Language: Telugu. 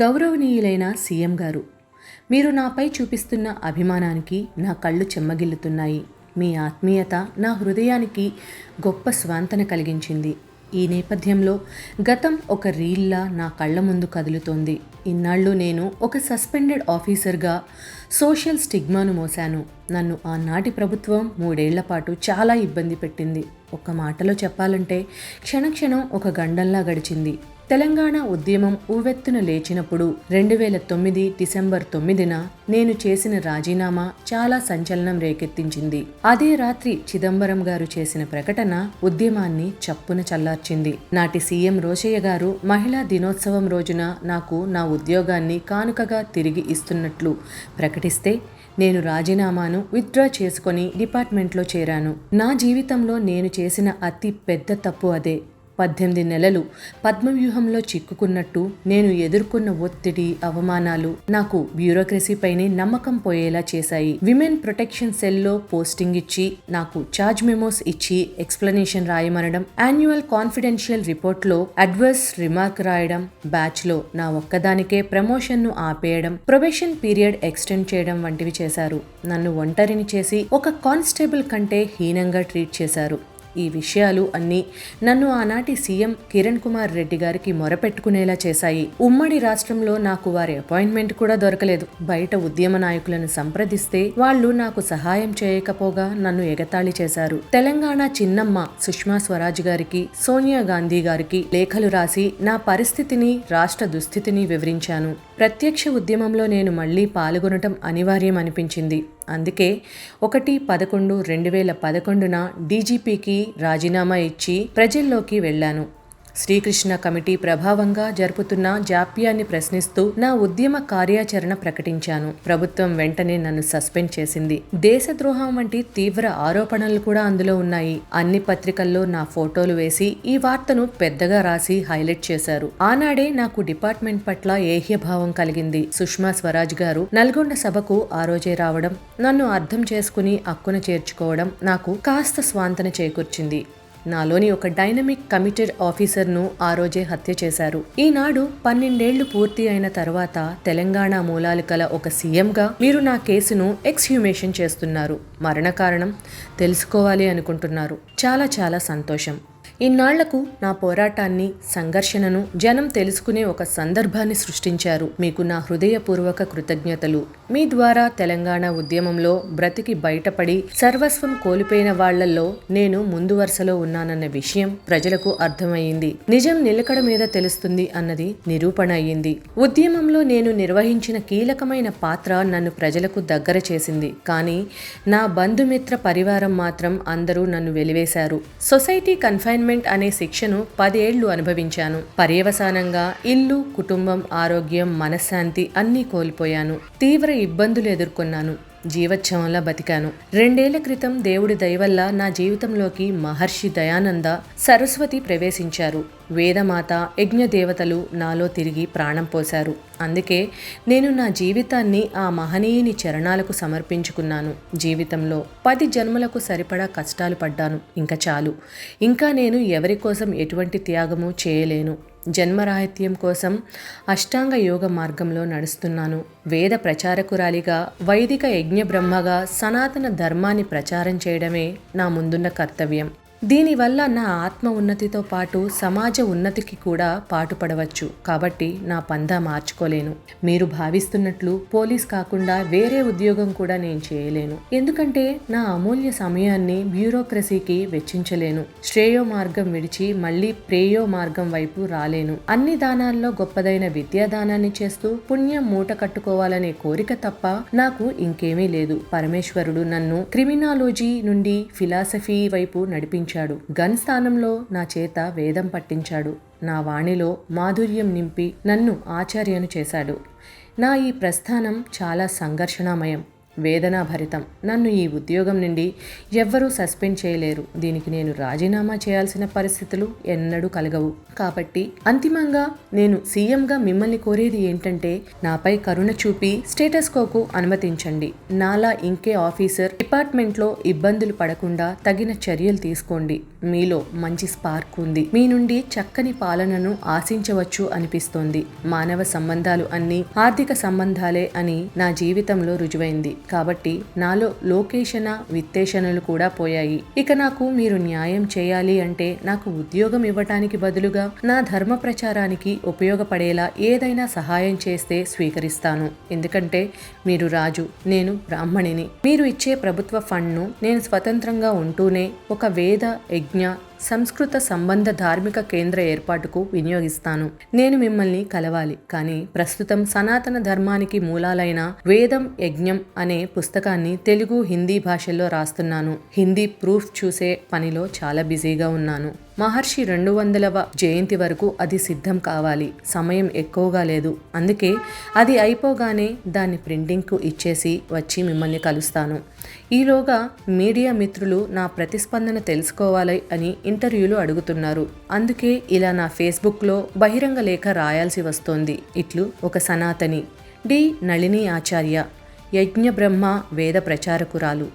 గౌరవనీయులైన సీఎం గారు, మీరు నాపై చూపిస్తున్న అభిమానానికి నా కళ్ళు చెమ్మగిల్లుతున్నాయి. మీ ఆత్మీయత నా హృదయానికి గొప్ప స్వాంతన కలిగించింది. ఈ నేపథ్యంలో గతం ఒక రీల్లా నా కళ్ళ ముందు కదులుతోంది. ఇన్నాళ్ళు నేను ఒక సస్పెండెడ్ ఆఫీసర్గా సోషల్ స్టిగ్మాను మోశాను. నన్ను ఆనాటి ప్రభుత్వం 3 ఏళ్ల పాటు చాలా ఇబ్బంది పెట్టింది. ఒక్క మాటలో చెప్పాలంటే క్షణక్షణం ఒక గండంలా గడిచింది. తెలంగాణ ఉద్యమం ఉవ్వెత్తున లేచినప్పుడు 2009 డిసెంబర్ 9న నేను చేసిన రాజీనామా చాలా సంచలనం రేకెత్తించింది. అదే రాత్రి చిదంబరం గారు చేసిన ప్రకటన ఉద్యమాన్ని చప్పున చల్లార్చింది. నాటి సీఎం రోశయ్య గారు మహిళా దినోత్సవం రోజున నాకు నా ఉద్యోగాన్ని కానుకగా తిరిగి ఇస్తున్నట్లు ప్రకటిస్తే నేను రాజీనామాను విత్డ్రా చేసుకొని డిపార్ట్మెంట్లో చేరాను. నా జీవితంలో నేను చేసిన అతి పెద్ద తప్పు అదే. 18 నెలలు పద్మవ్యూహంలో చిక్కుకున్నట్టు నేను ఎదుర్కొన్న ఒత్తిడి, అవమానాలు నాకు బ్యూరోక్రసీపైనే నమ్మకం పోయేలా చేశాయి. విమెన్ ప్రొటెక్షన్ సెల్లో పోస్టింగ్ ఇచ్చి నాకు చార్జ్ మెమోస్ ఇచ్చి ఎక్స్ప్లెనేషన్ రాయమనడం, యాన్యువల్ కాన్ఫిడెన్షియల్ రిపోర్ట్లో అడ్వర్స్ రిమార్క్ రాయడం, బ్యాచ్లో నా ఒక్కదానికే ప్రమోషన్ను ఆపేయడం, ప్రొబేషన్ పీరియడ్ ఎక్స్టెండ్ చేయడం వంటివి చేశారు. నన్ను ఒంటరిని చేసి ఒక కానిస్టేబుల్ కంటే హీనంగా ట్రీట్ చేశారు. ఈ విషయాలు అన్నీ నన్ను ఆనాటి సీఎం కిరణ్ కుమార్ రెడ్డి గారికి మొరపెట్టుకునేలా చేశాయి. ఉమ్మడి రాష్ట్రంలో నాకు వారి అపాయింట్మెంట్ కూడా దొరకలేదు. బయట ఉద్యమ నాయకులను సంప్రదిస్తే వాళ్ళు నాకు సహాయం చేయకపోగా నన్ను ఎగతాళి చేశారు. తెలంగాణ చిన్నమ్మ సుష్మా స్వరాజ్ గారికి, సోనియా గాంధీ గారికి లేఖలు రాసి నా పరిస్థితిని, రాష్ట్ర దుస్థితిని వివరించాను. ప్రత్యక్ష ఉద్యమంలో నేను మళ్లీ పాల్గొనటం అనివార్యం అనిపించింది. అందుకే 1/11/2011న డీజీపీకి రాజీనామా ఇచ్చి ప్రజల్లోకి వెళ్లాను. శ్రీకృష్ణ కమిటీ ప్రభావంగా జరుపుతున్న జాప్యాన్ని ప్రశ్నిస్తూ నా ఉద్యమ కార్యాచరణ ప్రకటించాను. ప్రభుత్వం వెంటనే నన్ను సస్పెండ్ చేసింది. దేశద్రోహం వంటి తీవ్ర ఆరోపణలు కూడా అందులో ఉన్నాయి. అన్ని పత్రికల్లో నా ఫోటోలు వేసి ఈ వార్తను పెద్దగా రాసి హైలైట్ చేశారు. ఆనాడే నాకు డిపార్ట్మెంట్ పట్ల ఏహ్యభావం కలిగింది. సుష్మా స్వరాజ్ గారు నల్గొండ సభకు ఆ రోజే రావడం, నన్ను అర్థం చేసుకుని అక్కున చేర్చుకోవడం నాకు కాస్త స్వాంతన చేకూర్చింది. నాలోని ఒక డైనమిక్ కమిటెడ్ ఆఫీసర్ను ఆ రోజే హత్య చేశారు. ఈనాడు 12 ఏళ్లు పూర్తి అయిన తర్వాత తెలంగాణ మూలాలు కల ఒక సీఎంగా మీరు నా కేసును ఎక్స్హ్యూమేషన్ చేస్తున్నారు. మరణ కారణం తెలుసుకోవాలి అనుకుంటున్నారు. చాలా చాలా సంతోషం. ఇన్నాళ్లకు నా పోరాటాన్ని, సంఘర్షణను జనం తెలుసుకునే ఒక సందర్భాన్ని సృష్టించారు. మీకు నా హృదయపూర్వక కృతజ్ఞతలు. మీ ద్వారా తెలంగాణ ఉద్యమంలో బ్రతికి బయటపడి సర్వస్వం కోల్పోయిన వాళ్లలో నేను ముందు వరుసలో ఉన్నానన్న విషయం ప్రజలకు అర్థమయ్యింది. నిజం నిలకడ మీద తెలుస్తుంది అన్నది నిరూపణ అయ్యింది. ఉద్యమంలో నేను నిర్వహించిన కీలకమైన పాత్ర నన్ను ప్రజలకు దగ్గర చేసింది. కానీ నా బంధుమిత్ర పరివారం మాత్రం అందరూ నన్ను వెలివేశారు. సొసైటీ కన్ఫైన్మెంట్ అనే శిక్షను 10 ఏళ్లు అనుభవించాను. పర్యవసానంగా ఇల్లు, కుటుంబం, ఆరోగ్యం, మనశ్శాంతి అన్నీ కోల్పోయాను. తీవ్ర ఇబ్బందులు ఎదుర్కొన్నాను. జీవోత్సవంలా బతికాను. 2 ఏళ్ల క్రితం దేవుడి దయవల్ల నా జీవితంలోకి మహర్షి దయానంద సరస్వతి ప్రవేశించారు. వేదమాత, యజ్ఞదేవతలు నాలో తిరిగి ప్రాణం పోశారు. అందుకే నేను నా జీవితాన్ని ఆ మహనీయుని చరణాలకు సమర్పించుకున్నాను. జీవితంలో 10 జన్మలకు సరిపడా కష్టాలు పడ్డాను. ఇంకా చాలు. ఇంకా నేను ఎవరి కోసం ఎటువంటి త్యాగము చేయలేను. జన్మరాహిత్యం కోసం అష్టాంగ యోగ మార్గంలో నడుస్తున్నాను. వేద ప్రచారకురాలిగా, వైదిక యజ్ఞ బ్రహ్మగా సనాతన ధర్మాన్ని ప్రచారం చేయడమే నా ముందున్న కర్తవ్యం. దీనివల్ల నా ఆత్మ ఉన్నతితో పాటు సమాజ ఉన్నతికి కూడా పాటుపడవచ్చు. కాబట్టి నా పందా మార్చుకోలేను. మీరు భావిస్తున్నట్లు పోలీస్ కాకుండా వేరే ఉద్యోగం కూడా నేను చేయలేను. ఎందుకంటే నా అమూల్య సమయాన్ని బ్యూరోక్రసీకి వెచ్చించలేను. శ్రేయో మార్గం విడిచి మళ్లీ ప్రేయో మార్గం వైపు రాలేను. అన్ని దానాల్లో గొప్పదైన విద్యాదానాన్ని చేస్తూ పుణ్యం మూట కట్టుకోవాలనే కోరిక తప్ప నాకు ఇంకేమీ లేదు. పరమేశ్వరుడు నన్ను క్రిమినాలజీ నుండి ఫిలాసఫీ వైపు నడిపించాడు. గన్ స్థానంలో నా చేత వేదం పట్టించాడు. నా వాణిలో మాధుర్యం నింపి నన్ను ఆచార్యను చేశాడు. నా ఈ ప్రస్థానం చాలా సంఘర్షణామయం, వేదనాభరితం. నన్ను ఈ ఉద్యోగం నుండి ఎవ్వరూ సస్పెండ్ చేయలేరు. దీనికి నేను రాజీనామా చేయాల్సిన పరిస్థితులు ఎన్నడూ కలగవు. కాబట్టి అంతిమంగా నేను సీఎంగా మిమ్మల్ని కోరేది ఏంటంటే, నాపై కరుణ చూపి స్టేటస్ కోకు అనుమతించండి. నాలా ఇంకే ఆఫీసర్ డిపార్ట్మెంట్లో ఇబ్బందులు పడకుండా తగిన చర్యలు తీసుకోండి. మీలో మంచి స్పార్క్ ఉంది. మీ నుండి చక్కని పాలనను ఆశించవచ్చు అనిపిస్తోంది. మానవ సంబంధాలు అన్నీ ఆర్థిక సంబంధాలే అని నా జీవితంలో రుజువైంది. కాబట్టి నాలో లోకేషణ విత్తేషణలు కూడా పోయాయి. ఇక నాకు మీరు న్యాయం చేయాలి అంటే నాకు ఉద్యోగం ఇవ్వటానికి బదులుగా నా ధర్మ ప్రచారానికి ఉపయోగపడేలా ఏదైనా సహాయం చేస్తే స్వీకరిస్తాను. ఎందుకంటే మీరు రాజు, నేను బ్రాహ్మణిని. మీరు ఇచ్చే ప్రభుత్వ ఫండ్ను నేను స్వతంత్రంగా ఉంటూనే ఒక వేద, యజ్ఞ, సంస్కృత సంబంధ ధార్మిక కేంద్ర ఏర్పాటుకు వినియోగిస్తాను. నేను మిమ్మల్ని కలవాలి, కానీ ప్రస్తుతం సనాతన ధర్మానికి మూలాలైన వేదం యజ్ఞం అనే పుస్తకాన్ని తెలుగు, హిందీ భాషల్లో రాస్తున్నాను. హిందీ ప్రూఫ్ చూసే పనిలో చాలా బిజీగా ఉన్నాను. మహర్షి 200వ జయంతి వరకు అది సిద్ధం కావాలి. సమయం ఎక్కువగా లేదు. అందుకే అది అయిపోగానే దాన్ని ప్రింటింగ్కు ఇచ్చేసి వచ్చి మిమ్మల్ని కలుస్తాను. ఈలోగా మీడియా మిత్రులు నా ప్రతిస్పందన తెలుసుకోవాలి అని ఇంటర్వ్యూలు అడుగుతున్నారు. అందుకే ఇలా నా ఫేస్బుక్లో బహిరంగ లేఖ రాయాల్సి వస్తోంది. ఇట్లు ఒక సనాతని. డి. నళిని ఆచార్య, యజ్ఞ బ్రహ్మ వేద ప్రచారకురాలు.